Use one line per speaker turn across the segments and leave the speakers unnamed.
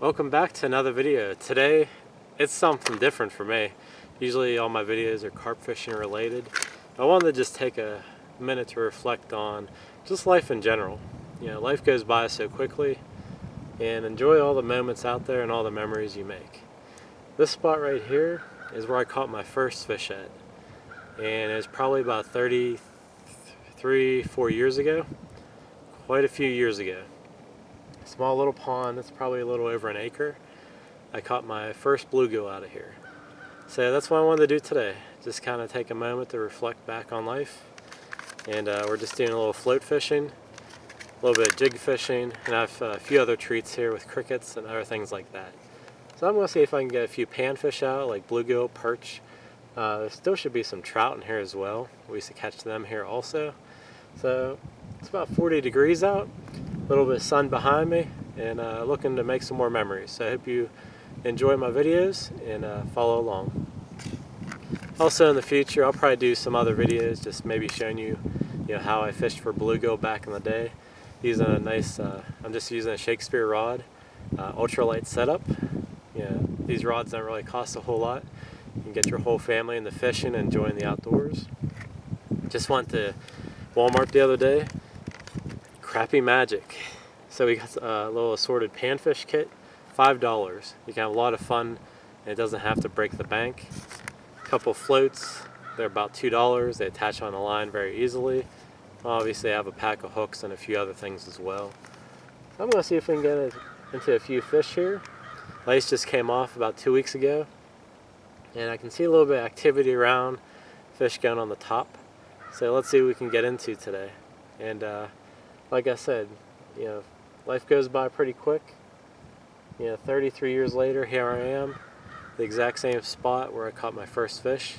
Welcome back to another video. Today it's something different for me. Usually all my videos are carp fishing related. I wanted to just take a minute to reflect on just life in general. You know, life goes by so quickly, and enjoy all the moments out there and all the memories you make. This spot right here is where I caught my first fish at, and it was probably about 4 years ago. Quite a few years ago. Small little pond that's probably a little over an acre. I caught my first bluegill out of here. So that's what I wanted to do today. Just kind of take a moment to reflect back on life. And we're just doing a little float fishing, a little bit of jig fishing, and I have a few other treats here with crickets and other things like that. So I'm going to see if I can get a few panfish out, like bluegill, perch. There still should be some trout in here as well. We used to catch them here also. So it's about 40 degrees out. A little bit of sun behind me, and looking to make some more memories. So I hope you enjoy my videos and follow along. Also in the future I'll probably do some other videos just maybe showing you, how I fished for bluegill back in the day. Using a nice, I'm just using a Shakespeare rod, ultralight setup. These rods don't really cost a whole lot. You can get your whole family into fishing and enjoying the outdoors. Just went to Walmart the other day. Crappie magic. So we got a little assorted panfish kit, $5. You can have a lot of fun and it doesn't have to break the bank. A couple floats, they're about $2. They attach on the line very easily. Obviously I have a pack of hooks and a few other things as well. So I'm going to see if we can get into a few fish here. Ice just came off about 2 weeks ago, and I can see a little bit of activity around, fish going on the top. So let's see what we can get into today. And like I said, life goes by pretty quick. 33 years later, here I am, the exact same spot where I caught my first fish.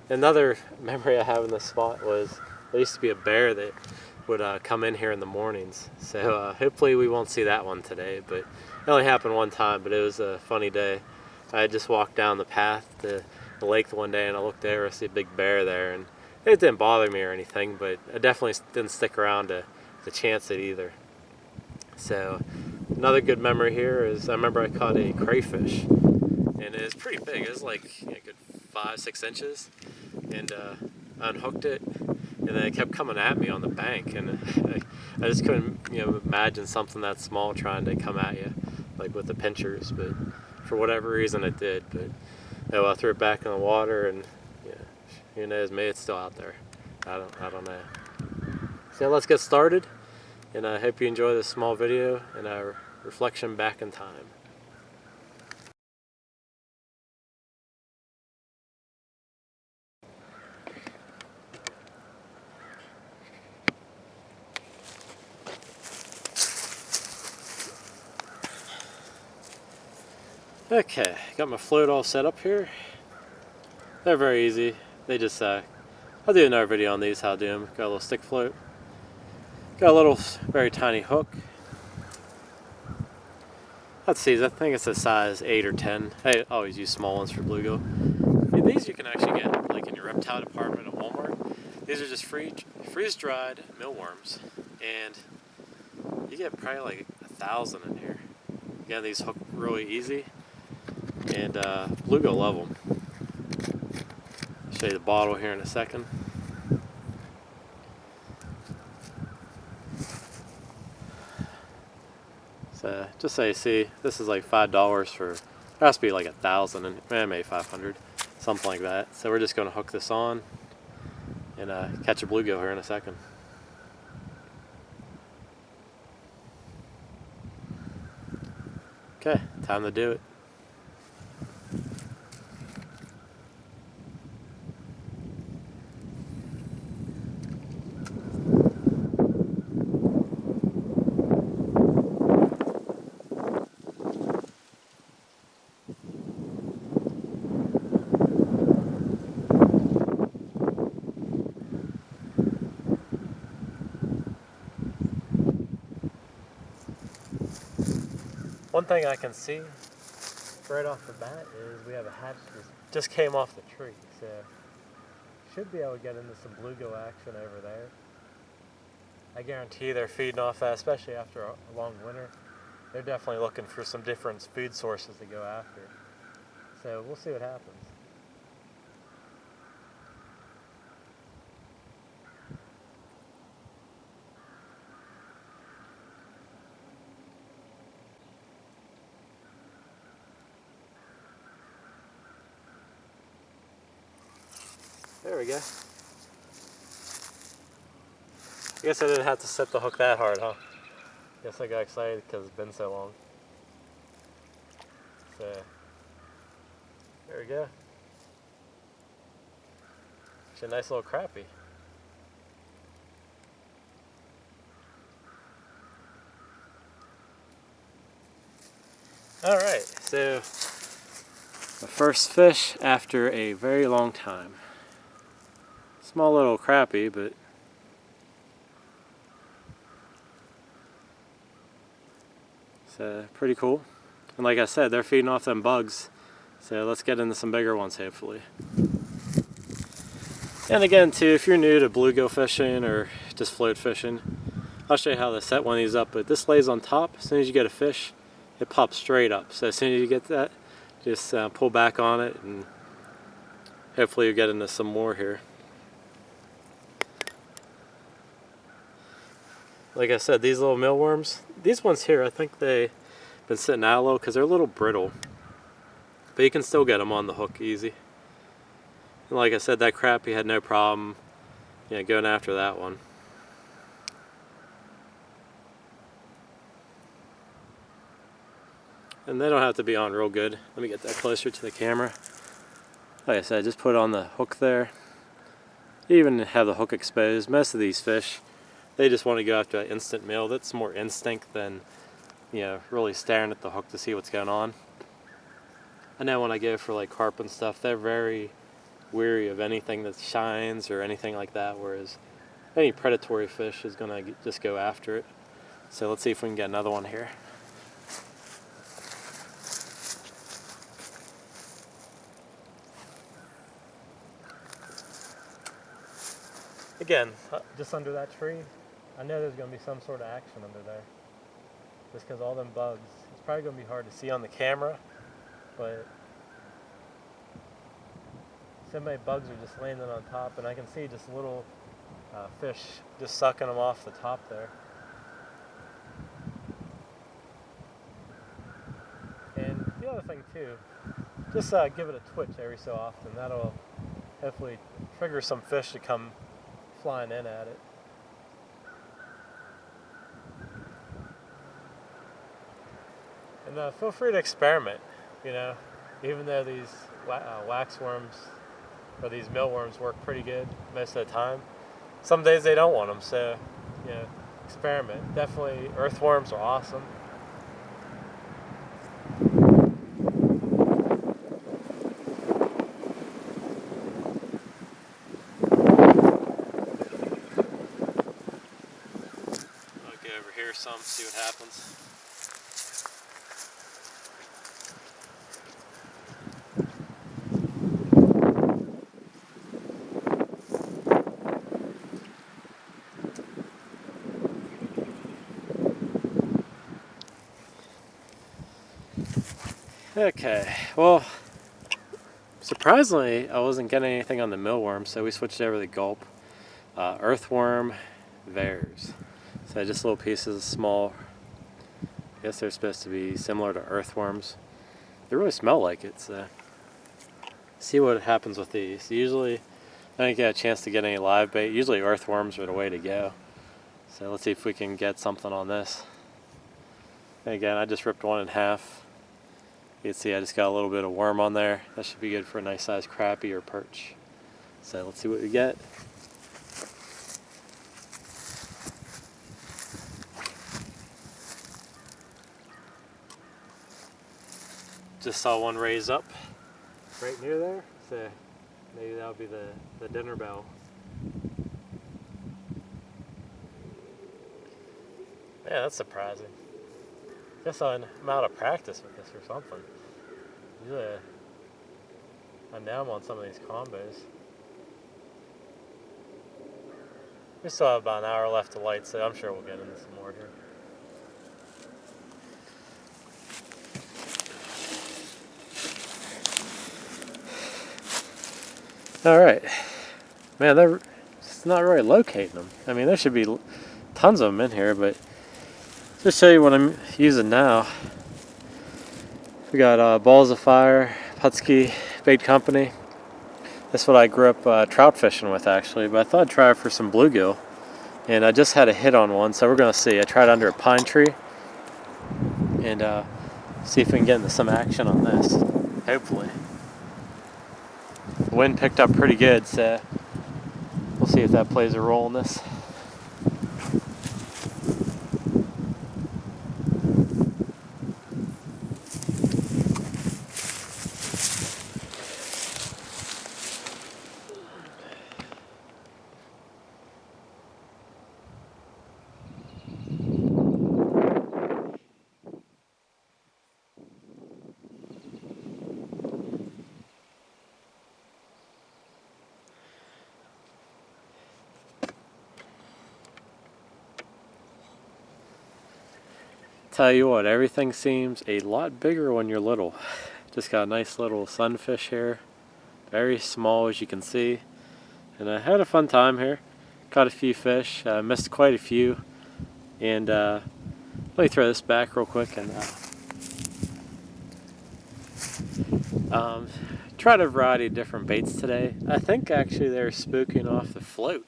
Another memory I have in this spot was there used to be a bear that would come in here in the mornings. So hopefully we won't see that one today, but it only happened one time, but it was a funny day. I had just walked down the path to the lake one day and I looked over, I see a big bear there, and it didn't bother me or anything, but I definitely didn't stick around to chance it either. So another good memory here is I remember I caught a crayfish, and it was pretty big. It was like a good 5-6 inches, and I unhooked it, and then it kept coming at me on the bank, and I just couldn't imagine something that small trying to come at you like with the pinchers, but for whatever reason it did. But I threw it back in the water, and who knows, maybe it's still out there. I don't know. So let's get started, and I hope you enjoy this small video and our reflection back in time. Okay, got my float all set up here. They're very easy. They just, I'll do another video on these, how to do them. Got a little stick float. Got a little very tiny hook. Let's see, I think it's a size 8 or 10. I always use small ones for bluegill. These you can actually get like in your reptile department at Walmart. These are just freeze-dried mealworms, and you get probably like 1,000 in here. Again, these hook really easy, and bluegill love them. I'll show you the bottle here in a second. So just so you see, this is like $5 for, it has to be like 1,000 and maybe 500, something like that. So we're just going to hook this on and catch a bluegill here in a second. Okay, time to do it. One thing I can see right off the bat is we have a hatch that just came off the tree, so should be able to get into some bluegill action over there. I guarantee they're feeding off that, especially after a long winter. they're definitely looking for some different food sources to go after. So we'll see what happens. There we go. I guess I didn't have to set the hook that hard, huh? Guess I got excited because it's been so long. So, there we go. It's a nice little crappie. Alright, so the first fish after a very long time. Small little crappie, but it's pretty cool. And like I said, they're feeding off them bugs. So let's get into some bigger ones, hopefully. And again, too, if you're new to bluegill fishing or just float fishing, I'll show you how to set one of these up. But this lays on top. As soon as you get a fish, it pops straight up. So as soon as you get that, just pull back on it, and hopefully you'll get into some more here. Like I said, these little mealworms, these ones here, I think they've been sitting out a little because they're a little brittle. But you can still get them on the hook easy. And like I said, that crappie had no problem, going after that one. And they don't have to be on real good. Let me get that closer to the camera. Like I said, just put it on the hook there. You even have the hook exposed. Most of these fish, they just want to go after that instant meal. That's more instinct than, really staring at the hook to see what's going on. I know when I go for like carp and stuff, they're very weary of anything that shines or anything like that, whereas any predatory fish is going to just go after it. So let's see if we can get another one here. Again, just under that tree, I know there's going to be some sort of action under there. Just because all them bugs. It's probably going to be hard to see on the camera, but so many bugs are just landing on top, and I can see just little fish just sucking them off the top there. And the other thing too, just give it a twitch every so often. That'll hopefully trigger some fish to come flying in at it. And feel free to experiment, even though these waxworms or these mealworms work pretty good most of the time. Some days they don't want them, so experiment. Definitely, earthworms are awesome. I'll get over here some, see what happens. Okay, well, surprisingly, I wasn't getting anything on the mealworm, so we switched over to the gulp. Earthworm vares. So just little pieces, small. I guess they're supposed to be similar to earthworms. They really smell like it, so see what happens with these. Usually, I don't get a chance to get any live bait. Usually earthworms are the way to go. So let's see if we can get something on this. And again, I just ripped one in half. You can see I just got a little bit of worm on there. That should be good for a nice sized crappie or perch. So let's see what we get. Just saw one raise up right near there, so maybe that'll be the dinner bell. Yeah, that's surprising. Guess I'm out of practice with this or something. Usually I know I'm on some of these combos. We still have about an hour left to light, so I'm sure we'll get into some more here. Alright. Man, they're just not really locating them. I mean, there should be tons of them in here, but just show you what I'm using now. We got Balls of Fire, Putski Bait Company. That's what I grew up trout fishing with, actually, but I thought I'd try it for some bluegill. And I just had a hit on one, so we're going to see. I tried under a pine tree, and see if we can get into some action on this, hopefully. The wind picked up pretty good, so we'll see if that plays a role in this. Tell you what, everything seems a lot bigger when you're little. Just got a nice little sunfish here, very small as you can see, and I had a fun time here. Caught a few fish, missed quite a few, and let me throw this back real quick and tried a variety of different baits today. I think actually they're spooking off the float,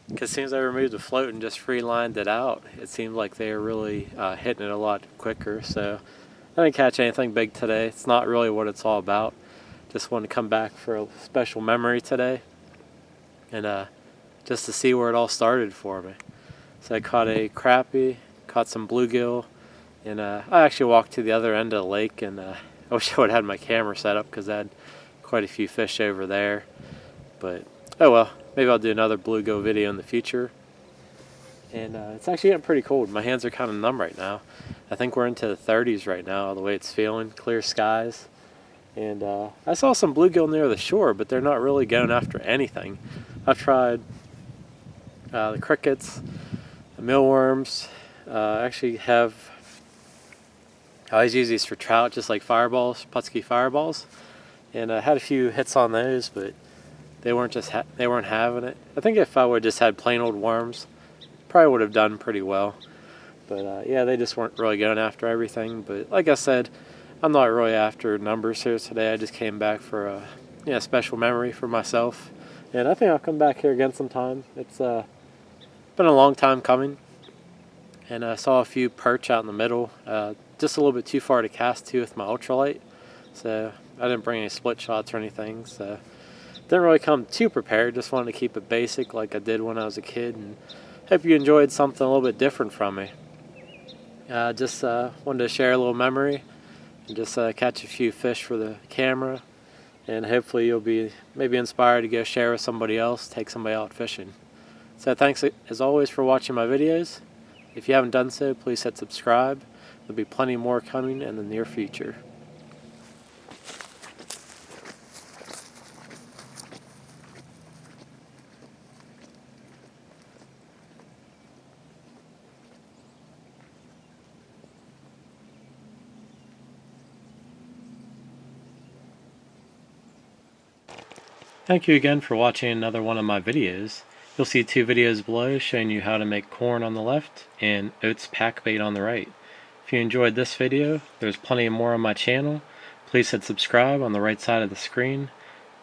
because as soon as I removed the float and just free-lined it out, it seemed like they were really hitting it a lot quicker. So I didn't catch anything big today. It's not really what it's all about. Just wanted to come back for a special memory today, and just to see where it all started for me. So I caught a crappie, caught some bluegill, and I actually walked to the other end of the lake, and I wish I would have had my camera set up because I had quite a few fish over there. But oh well, maybe I'll do another bluegill video in the future. And it's actually getting pretty cold. My hands are kind of numb right now. I think we're into the 30s right now, the way it's feeling. Clear skies. And I saw some bluegill near the shore, but they're not really going after anything. I've tried the crickets, the mealworms. I actually have, I always use these for trout, just like fireballs, Putski fireballs. And I had a few hits on those, but they weren't having it. I think if I would just had plain old worms, probably would have done pretty well. But yeah, they just weren't really going after everything. But like I said, I'm not really after numbers here today. I just came back for a special memory for myself. And I think I'll come back here again sometime. It's been a long time coming. And I saw a few perch out in the middle, just a little bit too far to cast to with my ultralight. So I didn't bring any split shots or anything. So didn't really come too prepared. Just wanted to keep it basic like I did when I was a kid. And hope you enjoyed something a little bit different from me. Just wanted to share a little memory and just catch a few fish for the camera. And hopefully you'll be maybe inspired to go share with somebody else, take somebody out fishing. So thanks as always for watching my videos. If you haven't done so, please hit subscribe. There'll be plenty more coming in the near future. Thank you again for watching another one of my videos. You'll see 2 videos below showing you how to make corn on the left and oats pack bait on the right. If you enjoyed this video, there's plenty more on my channel. Please hit subscribe on the right side of the screen,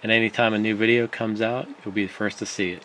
and anytime a new video comes out, you'll be the first to see it.